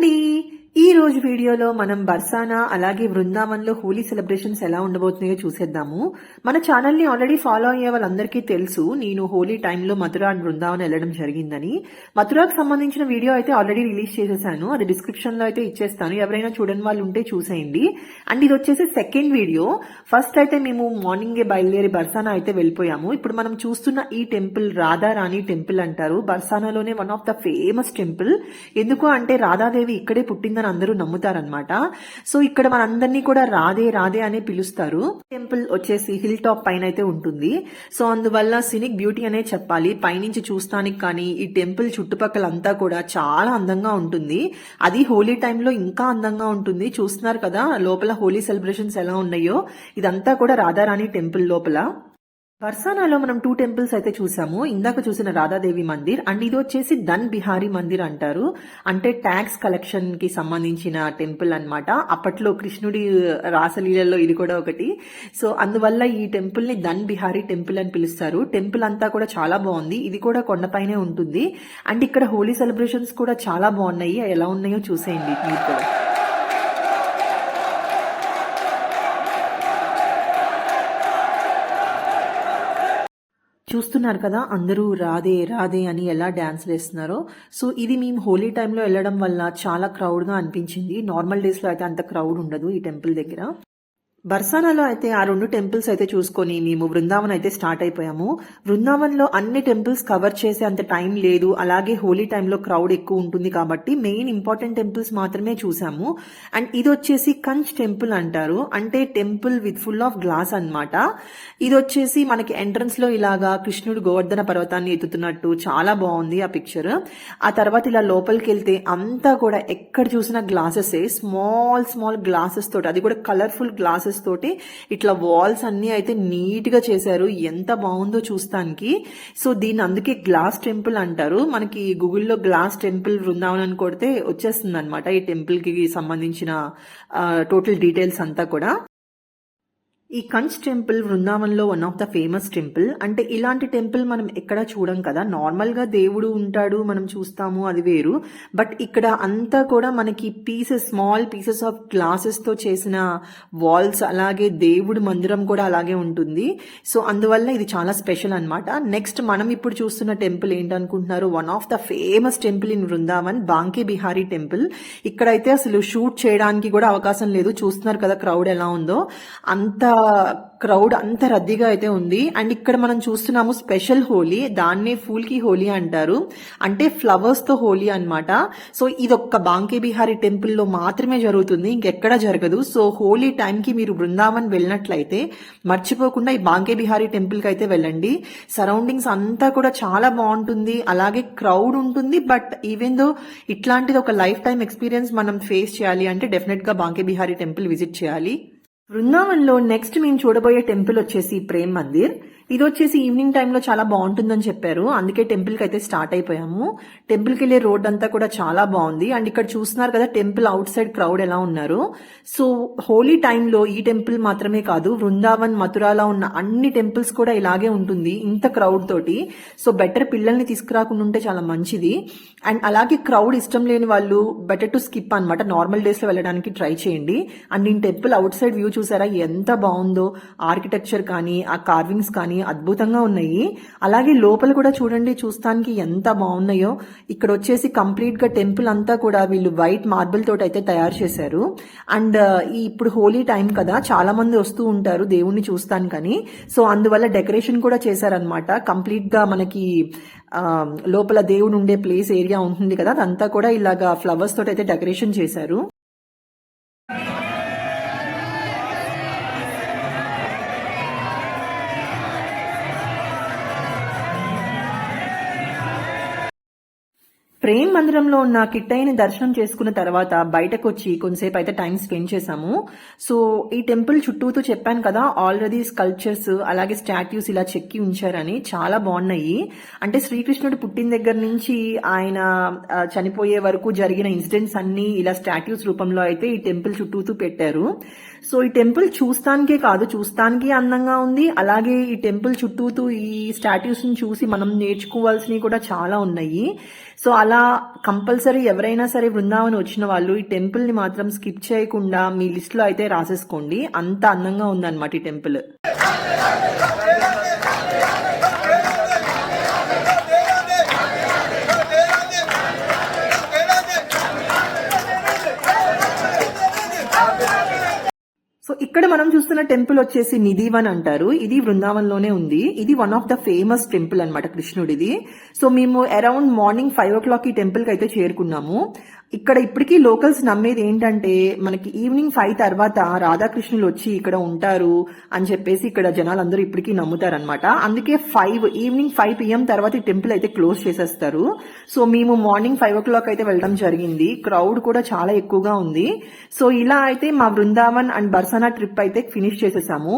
అండి. ఈ రోజు వీడియోలో మనం బర్సానా అలాగే బృందావన్లో హోలీ సెలబ్రేషన్స్ ఎలా ఉండబోతున్నాయో చూసేద్దాము. మన ఛానల్ని ఆల్రెడీ ఫాలో అయ్యే వాళ్ళందరికీ తెలుసు నేను హోలీ టైంలో మథుర అండ్ బృందావన్ వెళ్ళడం జరిగిందని. మథురాకు సంబంధించిన వీడియో అయితే ఆల్రెడీ రిలీజ్ చేసేసాను, అది డిస్క్రిప్షన్ లో అయితే ఇచ్చేస్తాను, ఎవరైనా చూడని వాళ్ళు ఉంటే చూసేయండి. అండ్ ఇది వచ్చేసి సెకండ్ వీడియో. ఫస్ట్ అయితే మేము మార్నింగే బయలుదేరి బర్సానా అయితే వెళ్ళిపోయాము. ఇప్పుడు మనం చూస్తున్న ఈ టెంపుల్ రాధారాణి టెంపుల్ అంటారు. బర్సానాలోనే one of the famous temple. ఎందుకు అంటే రాధాదేవి ఇక్కడే పుట్టిందని అందరూ నమ్ముతారనమాట. సో ఇక్కడ మనందరినీ కూడా రాధే రాధే అనే పిలుస్తారు. టెంపుల్ వచ్చేసి హిల్ టాప్ పైన అయితే ఉంటుంది. సో అందువల్ల సినిక్ బ్యూటీ అనే చెప్పాలి. పైనుంచి చూస్తానికి కానీ ఈ టెంపుల్ చుట్టుపక్కల అంతా కూడా చాలా అందంగా ఉంటుంది. అది హోలీ టైంలో ఇంకా అందంగా ఉంటుంది. చూస్తున్నారు కదా లోపల హోలీ సెలబ్రేషన్స్ ఎలా ఉన్నాయో. ఇదంతా కూడా రాధారాణి టెంపుల్ లోపల. బర్సానాలో మనం 2 టెంపుల్స్ అయితే చూసాము. ఇందాక చూసిన రాధాదేవి మందిర్ అండ్ ఇది వచ్చేసి ధన్ బిహారీ మందిర్ అంటారు. అంటే ట్యాక్స్ కలెక్షన్ కి సంబంధించిన టెంపుల్ అన్నమాట. అప్పట్లో కృష్ణుడి రాసలీలలో ఇది కూడా ఒకటి. సో అందువల్ల ఈ టెంపుల్ ని ధన్ బిహారీ టెంపుల్ అని పిలుస్తారు. టెంపుల్ అంతా కూడా చాలా బాగుంది. ఇది కూడా కొండపైనే ఉంటుంది. అండ్ ఇక్కడ హోలీ సెలబ్రేషన్స్ కూడా చాలా బాగున్నాయి. ఎలా ఉన్నాయో చూసేయండి మీరు కూడా. చూస్తున్నారు కదా అందరూ రాధే రాధే అని ఎలా డాన్స్ వేస్తున్నారో. సో ఇది మేము హోలీ టైంలో వెళ్ళడం వల్ల చాలా క్రౌడ్గా అనిపించింది. నార్మల్ డేస్లో అయితే అంత క్రౌడ్ ఉండదు ఈ టెంపుల్ దగ్గర. బర్సానాలో అయితే ఆ 2 టెంపుల్స్ అయితే చూసుకొని మేము బృందావన్ అయితే స్టార్ట్ అయిపోయాము. బృందావన్లో అన్ని టెంపుల్స్ కవర్ చేసే అంత టైం లేదు. అలాగే హోలీ టైంలో క్రౌడ్ ఎక్కువ ఉంటుంది కాబట్టి మెయిన్ ఇంపార్టెంట్ టెంపుల్స్ మాత్రమే చూసాము. అండ్ ఇది వచ్చేసి కంచ్ టెంపుల్ అంటారు. అంటే temple with full of glass అన్నమాట. ఇది వచ్చేసి మనకి ఎంట్రన్స్ లో ఇలాగా కృష్ణుడు గోవర్ధన పర్వతాన్ని ఎత్తుతున్నట్టు చాలా బాగుంది ఆ పిక్చర్. ఆ తర్వాత ఇలా లోపలికి వెళ్తే అంతా కూడా ఎక్కడ చూసినా గ్లాసెస్, స్మాల్ స్మాల్ గ్లాసెస్ తోటి, అది కూడా కలర్ఫుల్ గ్లాసెస్ తోటి ఇట్లా వాల్స్ అన్ని అయితే నీట్ గా చేశారు. ఎంత బాగుందో చూస్తానికి. సో దీన్ని అందుకే గ్లాస్ టెంపుల్ అంటారు. మనకి గూగుల్లో గ్లాస్ టెంపుల్ బృందావన్ అని కొడితే వచ్చేస్తుంది అనమాట ఈ టెంపుల్ కి సంబంధించిన టోటల్ డీటెయిల్స్ అంతా కూడా. ఈ కంచ్ టెంపుల్ బృందావన్లో one of the famous temple. అంటే ఇలాంటి టెంపుల్ మనం ఎక్కడా చూడం కదా. నార్మల్ గా దేవుడు ఉంటాడు, మనం చూస్తాము, అది వేరు. బట్ ఇక్కడ అంతా కూడా మనకి pieces, small pieces of glasses తో చేసిన వాల్స్, అలాగే దేవుడు మందిరం కూడా అలాగే ఉంటుంది. సో అందువల్ల ఇది చాలా స్పెషల్ అన్నమాట. నెక్స్ట్ మనం ఇప్పుడు చూస్తున్న టెంపుల్ ఏంటనుకుంటున్నారు? One of the famous temple in Vrindavan, Banke Bihari temple. ఇక్కడైతే అసలు షూట్ చేయడానికి కూడా అవకాశం లేదు. చూస్తున్నారు కదా క్రౌడ్ ఎలా ఉందో. అంత క్రౌడ్ అంత రద్దీగా అయితే ఉంది. అండ్ ఇక్కడ మనం చూస్తున్నాము స్పెషల్ హోలీ, దాన్నే ఫూల్ కి హోలీ అంటారు. అంటే ఫ్లవర్స్ తో హోలీ అన్నమాట. సో ఇది ఒక్క బాంకే బిహారీ టెంపుల్ లో మాత్రమే జరుగుతుంది, ఇంకెక్కడ జరగదు. సో హోలీ టైం కి మీరు బృందావన్ వెళ్ళినట్లయితే మర్చిపోకుండా ఈ బాంకే బిహారీ టెంపుల్ కి అయితే వెళ్ళండి. సరౌండింగ్స్ అంతా కూడా చాలా బాగుంటుంది. అలాగే క్రౌడ్ ఉంటుంది. బట్ ఈవెన్ దో ఇట్లాంటిది ఒక లైఫ్ టైం ఎక్స్పీరియన్స్ మనం ఫేస్ చేయాలి అంటే డెఫినెట్ గా బాంకే బిహారీ టెంపుల్ విజిట్ చేయాలి. బృందావన్లో నెక్స్ట్ మేము చూడబోయే టెంపుల్ వచ్చేసి ప్రేమ్ మందిర్. ఇది వచ్చేసి ఈవినింగ్ టైంలో చాలా బాగుంటుందని చెప్పారు, అందుకే టెంపుల్ కి అయితే స్టార్ట్ అయిపోయాము. టెంపుల్ కి వెళ్లే రోడ్ అంతా కూడా చాలా బాగుంది. అండ్ ఇక్కడ చూస్తున్నారు కదా టెంపుల్ అవుట్ సైడ్ క్రౌడ్ ఎలా ఉన్నారు. సో హోలీ టైంలో ఈ టెంపుల్ మాత్రమే కాదు, బృందావన్, మథురాలో ఉన్న అన్ని టెంపుల్స్ కూడా ఇలాగే ఉంటుంది ఇంత క్రౌడ్ తోటి. సో బెటర్ పిల్లల్ని తీసుకురాకుండా ఉంటే చాలా మంచిది. అండ్ అలాగే క్రౌడ్ ఇష్టం లేని వాళ్ళు బెటర్ టు స్కిప్ అనమాట. నార్మల్ డేస్ లో వెళ్ళడానికి ట్రై చేయండి. అండ్ ఈ టెంపుల్ అవుట్ సైడ్ వ్యూ చూసారా ఎంత బాగుందో. ఆర్కిటెక్చర్ కానీ ఆ కార్వింగ్స్ కానీ అద్భుతంగా ఉన్నాయి. అలాగే లోపల కూడా చూడండి, చూస్తానికి ఎంత బాగున్నాయో. ఇక్కడ వచ్చేసి కంప్లీట్ గా టెంపుల్ అంతా కూడా వీళ్ళు వైట్ మార్బుల్ తోటి అయితే తయారు చేశారు. అండ్ ఇప్పుడు హోలీ టైం కదా, చాలా మంది వస్తూ ఉంటారు దేవుణ్ణి చూస్తానికని. సో అందువల్ల డెకరేషన్ కూడా చేశారనమాట. కంప్లీట్ గా మనకి లోపల దేవుడు ఉండే ప్లేస్ ఏరియా ఉంటుంది కదా, అదంతా కూడా ఇలాగా ఫ్లవర్స్ తోటి అయితే డెకరేషన్ చేశారు. ప్రేమ్ మందిరంలో ఉన్న కిట్టయ్యని దర్శనం చేసుకున్న తర్వాత బయటకు వచ్చి కొంతసేపు అయితే టైం స్పెండ్ చేశాము. సో ఈ టెంపుల్ చుట్టూతో చెప్పాను కదా ఆల్రెడీ స్కల్ప్చర్స్ అలాగే స్టాట్యూస్ ఇలా చెక్కి ఉంచారని, చాలా బాగున్నాయి. అంటే శ్రీకృష్ణుడు పుట్టిన దగ్గర నుంచి ఆయన చనిపోయే వరకు జరిగిన ఇన్సిడెంట్స్ అన్ని ఇలా స్టాట్యూస్ రూపంలో అయితే ఈ టెంపుల్ చుట్టూతో పెట్టారు. సో ఈ టెంపుల్ చూస్తానికే కాదు, చూస్తానికి అందంగా ఉంది. అలాగే ఈ టెంపుల్ చుట్టూతో ఈ స్టాట్యూస్ ని చూసి మనం నేర్చుకోవాల్సినవి కూడా చాలా ఉన్నాయి. సో అలా కంపల్సరీ ఎవరైనా సరే బృందావన్ వచ్చిన వాళ్ళు ఈ టెంపుల్ ని మాత్రం స్కిప్ చేయకుండా మీ లిస్ట్ లో అయితే రాసేసుకోండి. అంత అందంగా ఉందన్నమాట ఈ టెంపుల్. సో ఇక్కడ మనం చూస్తున్న టెంపుల్ వచ్చేసి నిధివన్ అంటారు. ఇది బృందావన్ లోనే ఉంది. ఇది one of the famous temple అన్నమాట కృష్ణుడిది. సో మేము అరౌండ్ మార్నింగ్ 5 o'clock ఈ టెంపుల్ కి అయితే చేరుకున్నాము. ఇక్కడ ఇప్పటికీ లోకల్స్ నమ్మేది ఏంటంటే మనకి ఈవినింగ్ 5 తర్వాత రాధాకృష్ణులు వచ్చి ఇక్కడ ఉంటారు అని చెప్పేసి ఇక్కడ జనాలందరూ ఇప్పటికీ నమ్ముతారనమాట. అందుకే ఈవినింగ్ 5 PM తర్వాత ఈ టెంపుల్ అయితే క్లోజ్ చేసేస్తారు. సో మేము మార్నింగ్ 5 o'clock అయితే వెళ్ళడం జరిగింది. క్రౌడ్ కూడా చాలా ఎక్కువగా ఉంది. సో ఇలా అయితే మా బృందావన్ అండ్ బర్సానా ట్రిప్ అయితే ఫినిష్ చేసేసాము.